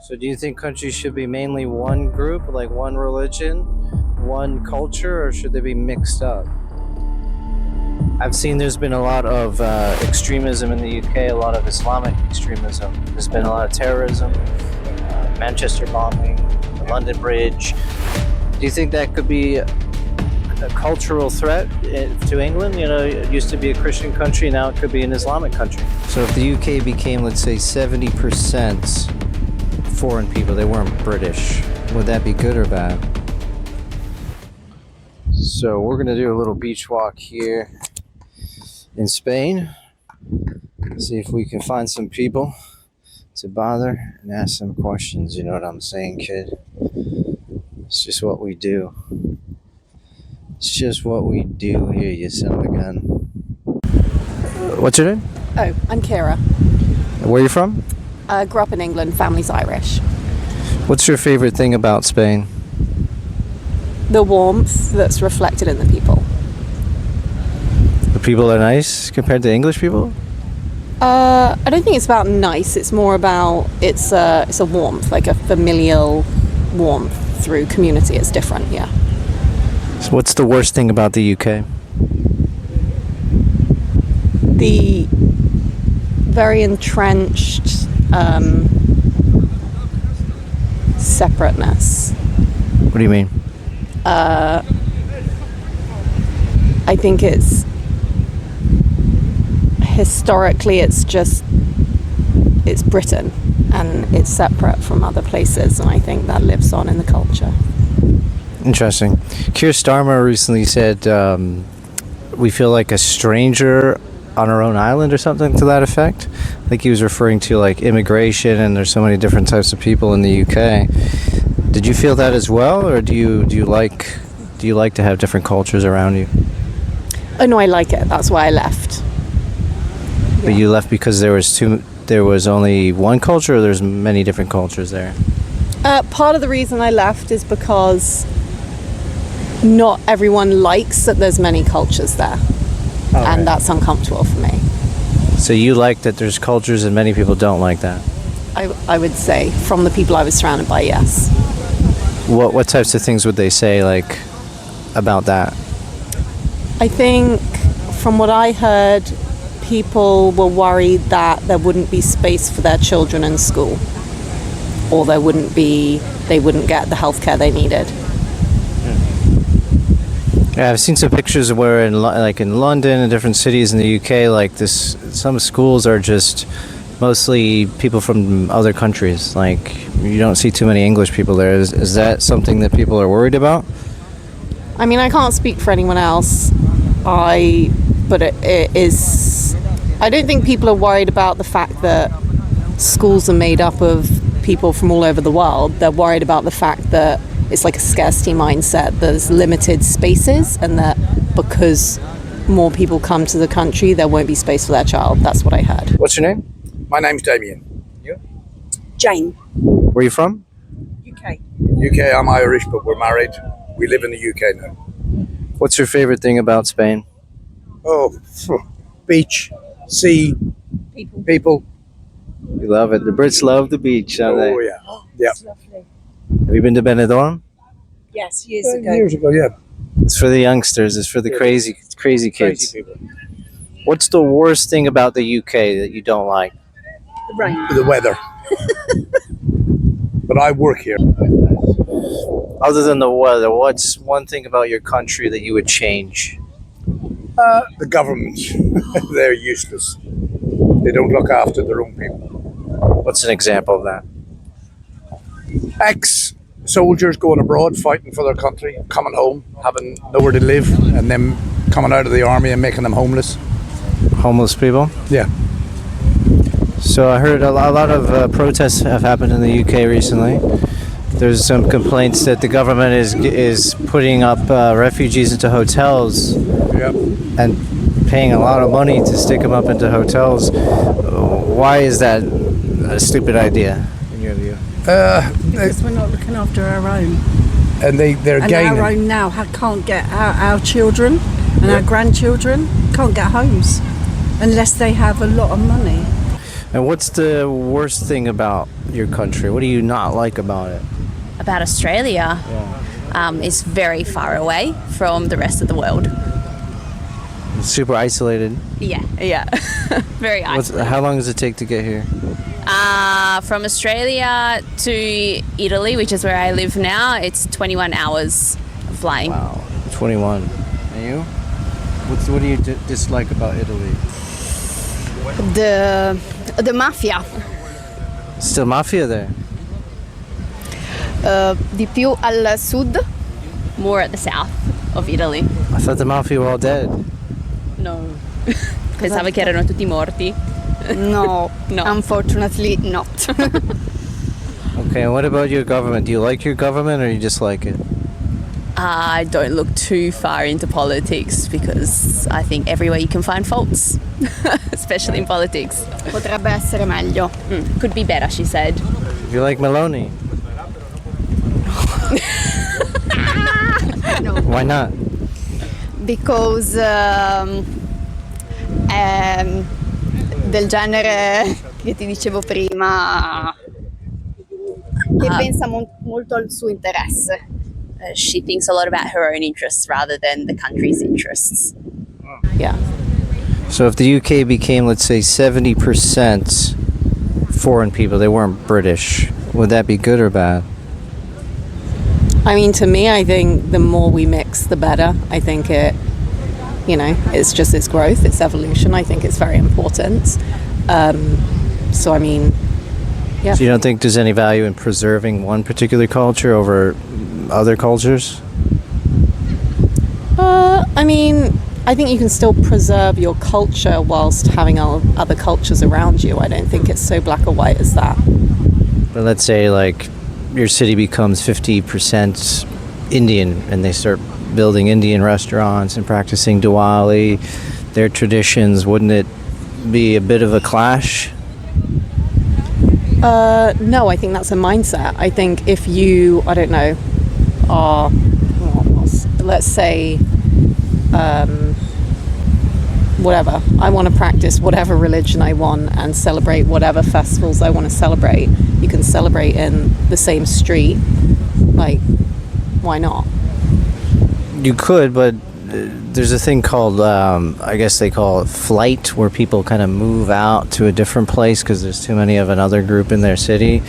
So do you think countries should be mainly one group, like one religion, one culture, or should they be mixed up? I've seen there's been a lot of extremism in the UK, a lot of Islamic extremism. There's been a lot of terrorism, Manchester bombing, the London Bridge. Do you think that could be a cultural threat to England? You know, it used to be a Christian country, now it could be an Islamic country. So if the UK became, let's say, 70% foreign people, they weren't British, would that be good or bad? So we're gonna do a little beach walk here in Spain. See if we can find some people to bother and ask some questions. You know what I'm saying, kid? It's just what we do. It's just what we do here, you son of a gun. What's your name? Oh, I'm Kira. Where are you from? Grew up in England, family's Irish. What's your favorite thing about Spain? The warmth that's reflected in the people. The people are nice compared to English people? I don't think it's about nice, it's more about, it's a warmth, like a familial warmth through community. It's different, yeah. So what's the worst thing about the UK? The very entrenched separateness. What do you mean? I think it's historically it's Britain and it's separate from other places, and I think that lives on in the culture. Interesting. Keir Starmer recently said we feel like a stranger on our own island or something to that effect. I think he was referring to like immigration, and there's so many different types of people in the UK. Did you feel that as well, or do you like to have different cultures around you? Oh no, I like it. That's why I left. But you left because there was only one culture, or there's many different cultures there? Part of the reason I left is because not everyone likes that there's many cultures there. And that's uncomfortable for me. So you like that there's cultures and many people don't like that? I would say from the people I was surrounded by, yes. What types of things would they say like about that? I think from what I heard, people were worried that there wouldn't be space for their children in school, or they wouldn't get the healthcare they needed. Yeah, I've seen some pictures where in London and different cities in the UK, like some schools are just mostly people from other countries. Like you don't see too many English people there. Is that something that people are worried about? I mean, I can't speak for anyone else. But it is. I don't think people are worried about the fact that schools are made up of people from all over the world. They're worried about the fact that it's like a scarcity mindset. There's limited spaces, and that because more people come to the country, there won't be space for their child. That's what I heard. What's your name? My name's Damian. You? Jane. Where are you from? UK. UK, I'm Irish, but we're married. We live in the UK now. What's your favorite thing about Spain? Oh, beach, sea, people. You love it. The Brits love the beach, don't they? Oh, yeah. Yeah. It's lovely. Have you been to Benidorm? Yes, years ago. Years ago, yeah. It's for the youngsters. It's for the crazy kids. Crazy people. What's the worst thing about the UK that you don't like? The rain. The weather. But I work here. Other than the weather, what's one thing about your country that you would change? The government. They're useless. They don't look after their own people. What's an example of that? Ex-soldiers going abroad, fighting for their country, coming home, having nowhere to live, and then coming out of the army and making them homeless. Homeless people? Yeah. So I heard a lot of protests have happened in the UK recently. There's some complaints that the government is putting up refugees into hotels. Yeah. And paying a lot of money to stick them up into hotels. Why is that a stupid idea in your view? Because we're not looking after our own. And they're And gaining. our own now can't get our children and our grandchildren can't get homes unless they have a lot of money. And what's the worst thing about your country? What do you not like about it? About Australia, it's very far away from the rest of the world. It's super isolated. Yeah. Very isolated. How long does it take to get here? From Australia to Italy, which is where I live now, it's 21 hours of flying. Wow, 21. And you? What do you dislike about Italy? The mafia. Still mafia there? Di più al sud. More at the south of Italy. I thought the mafia were all dead. No. Pensavo che erano tutti morti. No, No. unfortunately not. Okay, and what about your government? Do you like your government or you dislike it? I don't look too far into politics because I think everywhere you can find faults, especially in politics. Potrebbe essere meglio. Could be better, she said. Do you like Meloni? No. Why not? Because del genere che ti dicevo prima, che pensa molto al suo interesse. She thinks a lot about her own interests rather than the country's interests. Yeah. So if the UK became, let's say, 70% foreign people, they weren't British, would that be good or bad? I mean, to me, I think the more we mix, the better. I think it's just its growth, its evolution. I think it's very important. So, I mean, yeah. So you don't think there's any value in preserving one particular culture over other cultures? I mean, I think you can still preserve your culture whilst having other cultures around you. I don't think it's so black or white as that. But let's say, like, your city becomes 50% Indian and they start building Indian restaurants and practicing Diwali, their traditions, wouldn't it be a bit of a clash? No, I think that's a mindset. I think if you, I don't know, are, let's say, whatever, I want to practice whatever religion I want and celebrate whatever festivals I want to celebrate. You can celebrate in the same street. Like, why not? You could, but there's a thing called, I guess they call it flight, where people kind of move out to a different place because there's too many of another group in their city,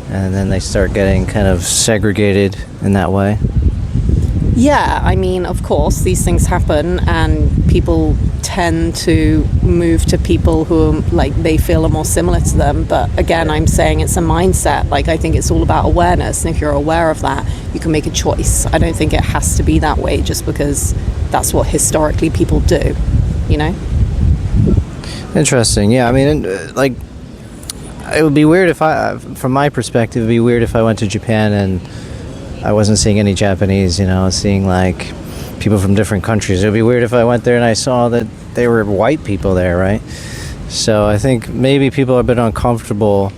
and then they start getting kind of segregated in that way. Yeah, I mean, of course, these things happen, and people tend to move to people who, like, they feel are more similar to them. But again, I'm saying it's a mindset. Like, I think it's all about awareness, and if you're aware of that, you can make a choice. I don't think it has to be that way just because that's what historically people do, you know? Interesting. Yeah, I mean, like, it would be weird if from my perspective, it'd be weird if I went to Japan and I wasn't seeing any Japanese, seeing like people from different countries. It would be weird if I went there and I saw that they were white people there, right? So I think maybe people are a bit uncomfortable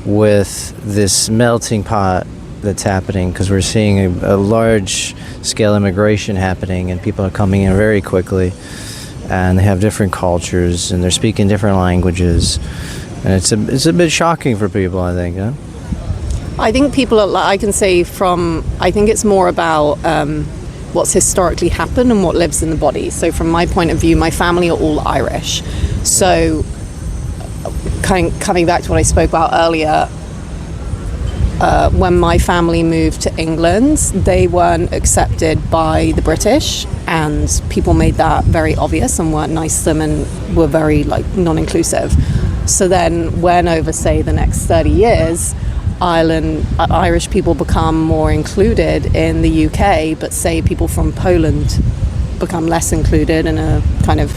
with this melting pot that's happening because we're seeing a large scale immigration happening and people are coming in very quickly and they have different cultures and they're speaking different languages. And it's a bit shocking for people, I think, yeah? I think people are, I can say I think it's more about what's historically happened and what lives in the body. So from my point of view, my family are all Irish. So coming back to what I spoke about earlier, when my family moved to England, they weren't accepted by the British, and people made that very obvious and weren't nice to them and were very non-inclusive. So then when over, say, the next 30 years, Irish people become more included in the UK, but say people from Poland become less included in a kind of,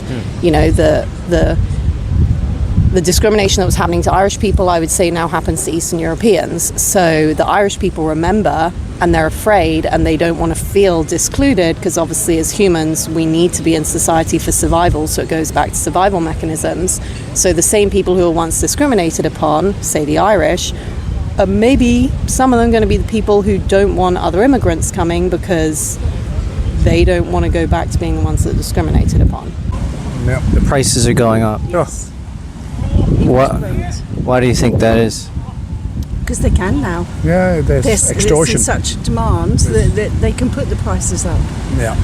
the discrimination that was happening to Irish people, I would say now happens to Eastern Europeans. So the Irish people remember and they're afraid and they don't want to feel discluded because obviously as humans we need to be in society for survival, so it goes back to survival mechanisms. So the same people who were once discriminated upon, say the Irish, maybe some of them are going to be the people who don't want other immigrants coming because they don't want to go back to being the ones that are discriminated upon. Yeah. The prices are going up. Oh. Why do you think that is? Because they can now. Yeah, there's extortion. There's such demand that they can put the prices up. Yeah,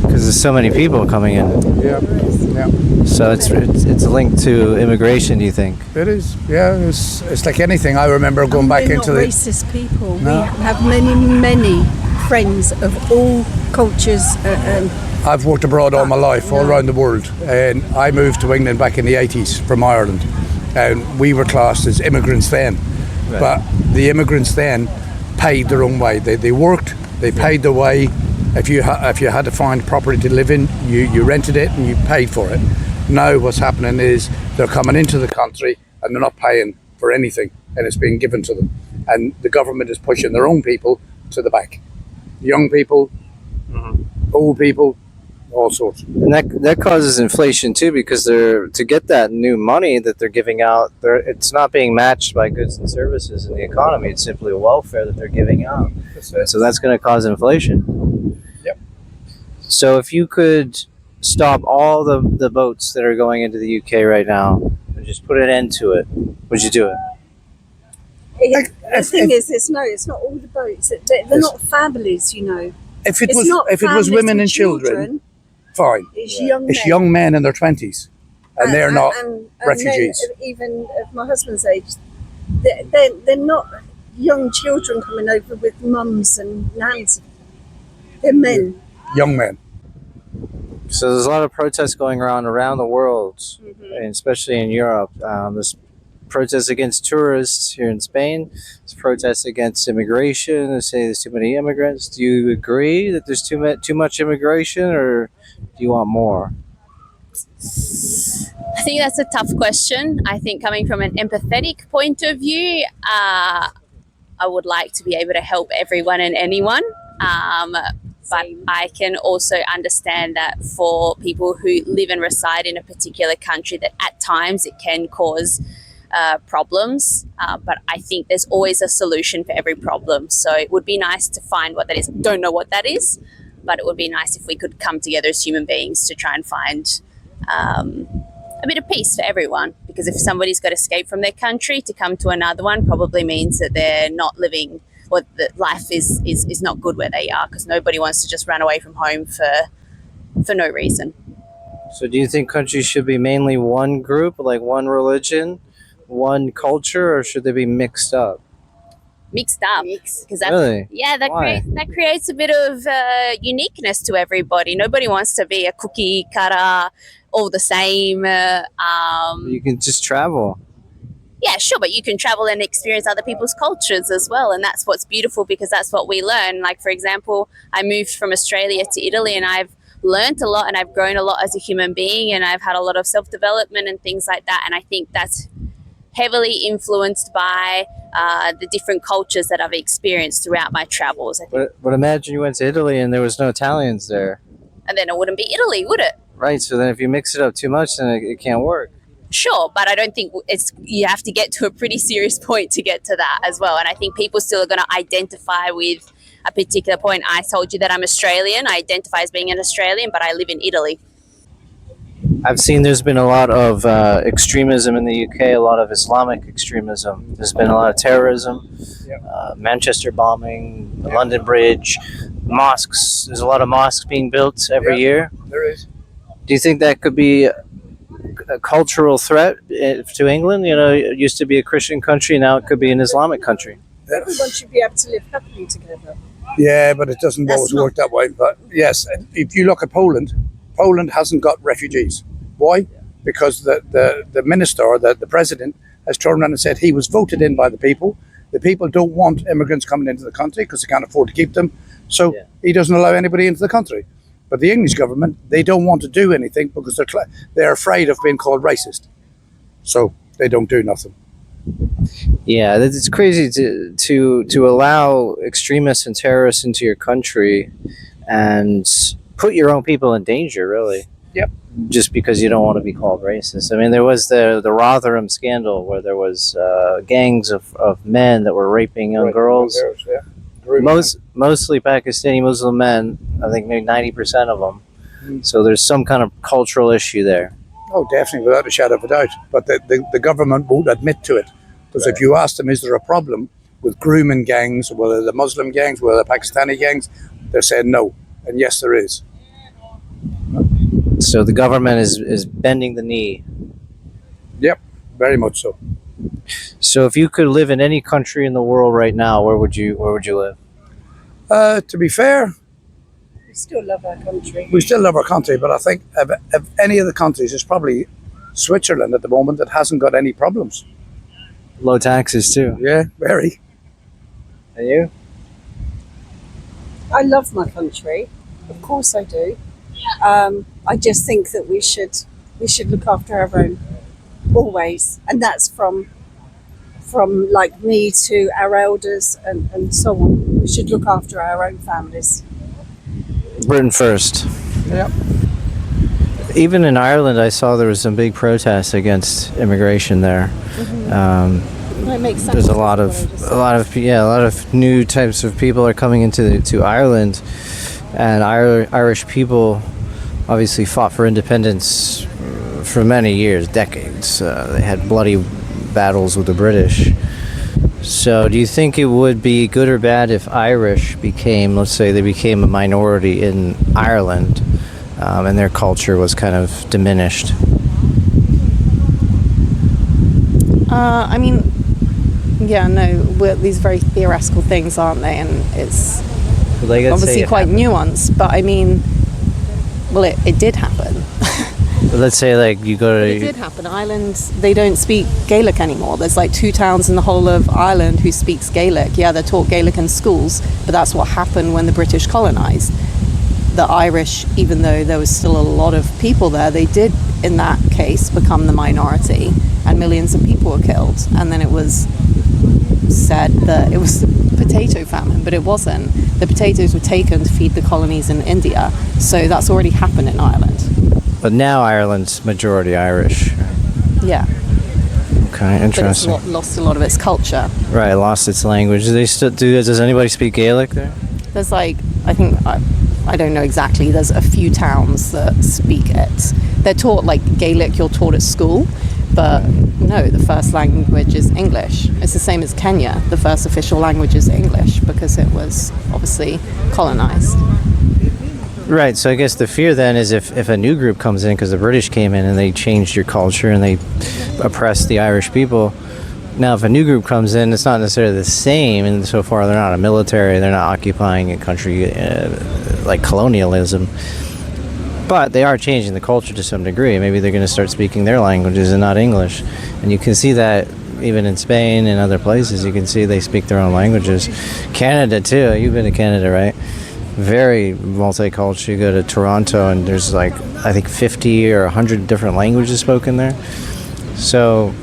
Because there's so many people coming in. yeah, yeah. So it's linked to immigration, do you think? It is. Yeah, it's like anything. I remember going back We're into not the. racist people. No. We have many friends of all cultures and I've worked abroad all my life, all around the world, and I moved to England back in the 80s from Ireland, and we were classed as immigrants then. Right. But the immigrants then paid their own way. They worked, they paid their way. If you had to find property to live in, you rented it and you paid for it. Now what's happening is they're coming into the country and they're not paying for anything, and it's being given to them. And the government is pushing their own people to the back. Young people, old people, all sorts. And that causes inflation too, because to get that new money that they're giving out, it's not being matched by goods and services in the economy. It's simply welfare that they're giving out. So that's going to cause inflation. Yep. So if you could stop all the boats that are going into the UK right now and just put an end to it, would you do it? the thing is, it's not all the boats. They're not families, you know. If it It's was not if it was families women with and children, fine. It's Yeah. young It's men. young men in their 20s, and they're not and refugees. Men, even of my husband's age, they're not young children coming over with mums and nans. They're men. Young men. So there's a lot of protests going around the world, and especially in Europe. There's protests against tourists here in Spain. There's protests against immigration. They say there's too many immigrants. Do you agree that there's too much immigration, or do you want more? I think that's a tough question. I think coming from an empathetic point of view, I would like to be able to help everyone and anyone. But I can also understand that for people who live and reside in a particular country, that at times it can cause problems. But I think there's always a solution for every problem. So it would be nice to find what that is. Don't know what that is, but it would be nice if we could come together as human beings to try and find a bit of peace for everyone. Because if somebody's got to escape from their country to come to another one, probably means that they're not living, or that life is not good where they are, because nobody wants to just run away from home for no reason. So do you think countries should be mainly one group, like one religion, one culture, or should they be mixed up? Mixed up, because that's Really? Why? that creates a bit of uniqueness to everybody. Nobody wants to be a cookie cutter, all the same. You can just travel. Yeah, sure, but you can travel and experience other people's cultures as well, and that's what's beautiful, because that's what we learn. Like, for example, I moved from Australia to Italy, and I've learned a lot, and I've grown a lot as a human being, and I've had a lot of self-development and things like that, and I think that's heavily influenced by the different cultures that I've experienced throughout my travels. I think, But imagine you went to Italy and there was no Italians there. and then it wouldn't be Italy, would it? Right, so then if you mix it up too much, then it can't work. Sure, but I don't think you have to get to a pretty serious point to get to that as well. And I think people still are going to identify with a particular point. I told you that I'm Australian. I identify as being an Australian, but I live in Italy. I've seen there's been a lot of extremism in the UK, a lot of Islamic extremism. There's been a lot of terrorism, Manchester bombing, the London Bridge, mosques. There's a lot of mosques being built every year. There is. Do you think that could be a cultural threat to England? You know, it used to be a Christian country, now it could be an Islamic country. Everyone should be able to live happily together. Yeah, but it doesn't That's always not- work that way. But yes, if you look at Poland, Poland hasn't got refugees. Why? Because the minister or the president has turned around and said he was voted in by the people. The people don't want immigrants coming into the country because they can't afford to keep them. So he doesn't allow anybody into the country. But the English government, they don't want to do anything because they're afraid of being called racist. So they don't do nothing. Yeah, it's crazy to allow extremists and terrorists into your country and put your own people in danger, really. Yep. Just because you don't want to be called racist. I mean, there was the Rotherham scandal where there was gangs of men that were raping young girls. Yeah. Mostly Pakistani Muslim men. I think maybe 90% of them. Mm. So there's some kind of cultural issue there. Oh, definitely, without a shadow of a doubt. But the government won't admit to it. Because if you ask them, is there a problem with grooming gangs, whether the Muslim gangs, whether the Pakistani gangs, they're saying no. And yes, there is. So the government is bending the knee. Yep, very much so. So if you could live in any country in the world right now, where would you live? To be fair, We still love our country. we still love our country, but I think of any of the countries, it's probably Switzerland at the moment that hasn't got any problems. Low taxes too. Yeah, very. And you? I love my country. Of course I do. I just think that we should look after our own always, and that's from like me to our elders and so on. We should look after our own families. Britain first. Yep. Even in Ireland, I saw there was some big protests against immigration there. It makes sense. There's a lot of new types of people are coming to Ireland, and Irish people obviously fought for independence for many years, decades. They had bloody battles with the British. So do you think it would be good or bad if Irish became, let's say they became a minority in Ireland, and their culture was kind of diminished? I mean, yeah, no, these very theoretical things, aren't they? And it's Like, let's say obviously it quite happened. nuanced, but I mean, well, it did happen. Let's say like you go It to did happen. Ireland, they don't speak Gaelic anymore. There's like 2 towns in the whole of Ireland who speaks Gaelic. Yeah, they're taught Gaelic in schools, but that's what happened when the British colonised. The Irish, even though there was still a lot of people there, they did, in that case, become the minority, and millions of people were killed. And then it was said that it was the potato famine, but it wasn't. The potatoes were taken to feed the colonies in India, so that's already happened in Ireland. but now Ireland's majority Irish. Yeah, Okay, but it's interesting. lost a lot of its culture. Right, lost its language. Do they still do? Does anybody speak Gaelic there? There's like, I don't know exactly, there's a few towns that speak it. They're taught like Gaelic, you're taught at school, but no, the first language is English. It's the same as Kenya. The first official language is English because it was obviously colonized. Right, so I guess the fear then is if a new group comes in, because the British came in and they changed your culture and they oppressed the Irish people. Now, if a new group comes in, it's not necessarily the same, and so far they're not a military, they're not occupying a country like colonialism, but they are changing the culture to some degree. Maybe they're going to start speaking their languages and not English, and you can see that even in Spain and other places. You can see they speak their own languages. Canada too. You've been to Canada, right? Very multicultural. You go to Toronto and there's like, I think 50 or 100 different languages spoken there. So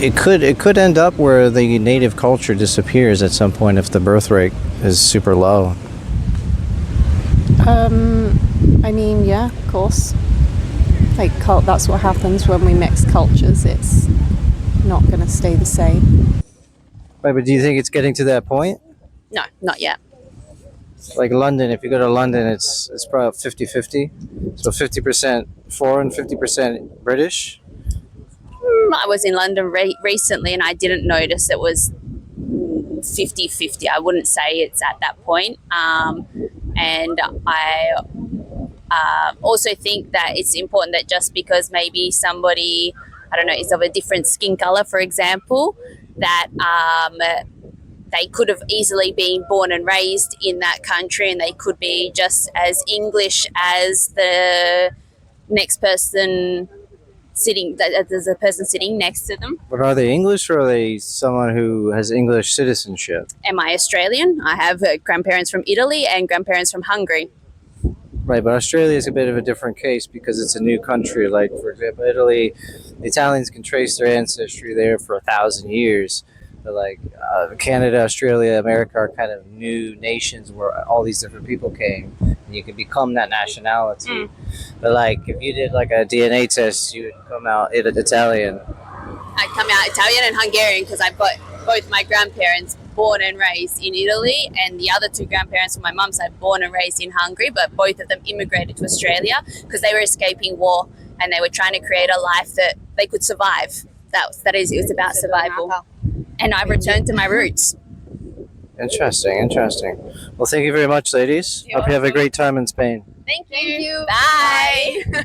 it could end up where the native culture disappears at some point if the birth rate is super low. I mean, yeah, of course. Like, that's what happens when we mix cultures. It's not going to stay the same. Right, but do you think it's getting to that point? No, not yet. Like London, if you go to London, it's probably 50-50. So 50% foreign, 50% British. I was in London recently and I didn't notice it was 50-50. I wouldn't say it's at that point. And I also think that it's important that just because maybe somebody, I don't know, is of a different skin color, for example, that they could have easily been born and raised in that country and they could be just as English as the next person sitting, there's a person sitting next to them. But are they English or are they someone who has English citizenship? Am I Australian? I have grandparents from Italy and grandparents from Hungary. Right, but Australia is a bit of a different case because it's a new country. Like, for example, Italy, the Italians can trace their ancestry there for 1,000 years. But like Canada, Australia, America are kind of new nations where all these different people came, and you can become that nationality. But like, if you did like a DNA test, you would come out Italian. I come out Italian and Hungarian because I've got both my grandparents born and raised in Italy, and the other two grandparents from my mum's side born and raised in Hungary, but both of them immigrated to Australia because they were escaping war and they were trying to create a life that they could survive. It was about survival. And I returned to my roots. Interesting. Well, thank you very much, ladies. You're Hope you have a welcome. great time in Spain. Thank you. Bye.